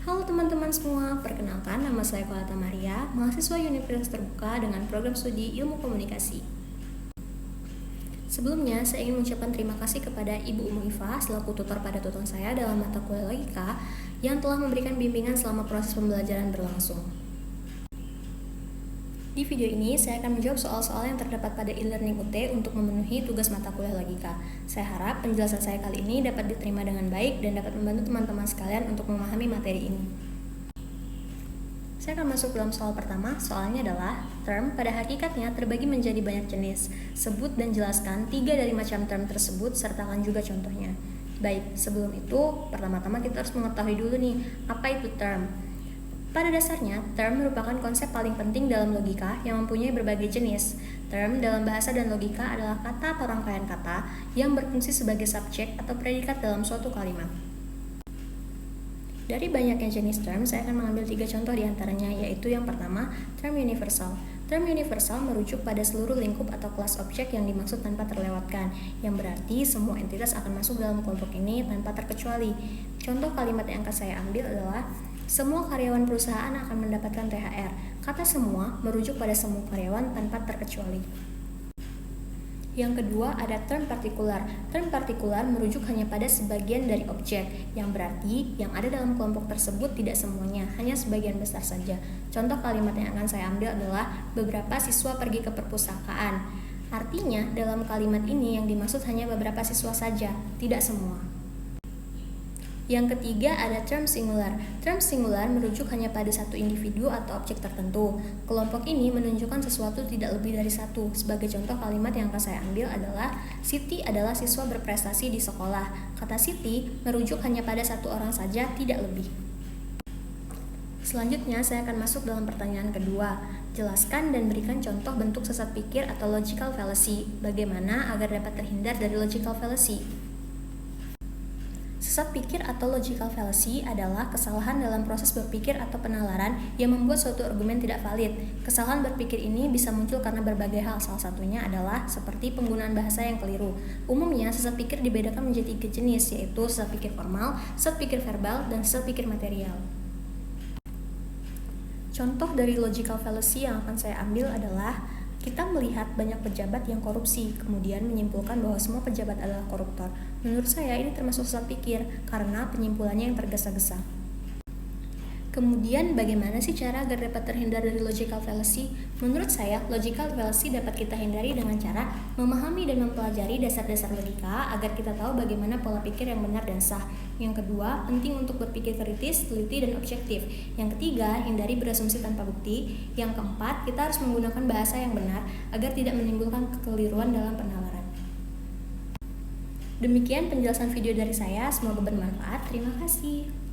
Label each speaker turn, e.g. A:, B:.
A: Halo teman-teman semua, perkenalkan nama saya Kolata Maria, mahasiswa Universitas Terbuka dengan program studi Ilmu Komunikasi. Sebelumnya, saya ingin mengucapkan terima kasih kepada Ibu Umu Iva selaku tutor pada tutor saya dalam mata kuliah logika yang telah memberikan bimbingan selama proses pembelajaran berlangsung. Di video ini, saya akan menjawab soal-soal yang terdapat pada e-learning UT untuk memenuhi tugas mata kuliah logika. Saya harap penjelasan saya kali ini dapat diterima dengan baik dan dapat membantu teman-teman sekalian untuk memahami materi ini. Saya akan masuk dalam soal pertama. Soalnya adalah, term pada hakikatnya terbagi menjadi banyak jenis. Sebut dan jelaskan 3 dari macam term tersebut, sertakan juga contohnya. Baik, sebelum itu, pertama-tama kita harus mengetahui dulu nih, apa itu term. Pada dasarnya, term merupakan konsep paling penting dalam logika yang mempunyai berbagai jenis. Term dalam bahasa dan logika adalah kata atau rangkaian kata yang berfungsi sebagai subjek atau predikat dalam suatu kalimat. Dari banyaknya jenis term, saya akan mengambil 3 contoh diantaranya, yaitu yang pertama, term universal. Term universal merujuk pada seluruh lingkup atau kelas objek yang dimaksud tanpa terlewatkan, yang berarti semua entitas akan masuk dalam kelompok ini tanpa terkecuali. Contoh kalimat yang akan saya ambil adalah, semua karyawan perusahaan akan mendapatkan THR. Kata semua merujuk pada semua karyawan tanpa terkecuali. Yang kedua ada term partikular. Term partikular merujuk hanya pada sebagian dari objek, yang berarti yang ada dalam kelompok tersebut tidak semuanya, hanya sebagian besar saja. Contoh kalimat yang akan saya ambil adalah, beberapa siswa pergi ke perpustakaan. Artinya dalam kalimat ini yang dimaksud hanya beberapa siswa saja, tidak semua. Yang ketiga ada term singular. Term singular merujuk hanya pada satu individu atau objek tertentu. Kelompok ini menunjukkan sesuatu tidak lebih dari satu. Sebagai contoh kalimat yang akan saya ambil adalah, Siti adalah siswa berprestasi di sekolah. Kata Siti merujuk hanya pada satu orang saja, tidak lebih. Selanjutnya saya akan masuk dalam pertanyaan kedua. Jelaskan dan berikan contoh bentuk sesat pikir atau logical fallacy. Bagaimana agar dapat terhindar dari logical fallacy? Sesat pikir atau logical fallacy adalah kesalahan dalam proses berpikir atau penalaran yang membuat suatu argumen tidak valid. Kesalahan berpikir ini bisa muncul karena berbagai hal, salah satunya adalah seperti penggunaan bahasa yang keliru. Umumnya, sesat pikir dibedakan menjadi 3 jenis, yaitu sesat pikir formal, sesat pikir verbal, dan sesat pikir material. Contoh dari logical fallacy yang akan saya ambil adalah, kita melihat banyak pejabat yang korupsi, kemudian menyimpulkan bahwa semua pejabat adalah koruptor. Menurut saya ini termasuk sesat pikir, karena penyimpulannya yang tergesa-gesa. Kemudian bagaimana sih cara agar dapat terhindar dari logical fallacy? Menurut saya, logical fallacy dapat kita hindari dengan cara memahami dan mempelajari dasar-dasar logika agar kita tahu bagaimana pola pikir yang benar dan sah. Yang kedua, penting untuk berpikir kritis, teliti, dan objektif. Yang ketiga, hindari berasumsi tanpa bukti. Yang keempat, kita harus menggunakan bahasa yang benar agar tidak menimbulkan kekeliruan dalam penalaran. Demikian penjelasan video dari saya, semoga bermanfaat. Terima kasih.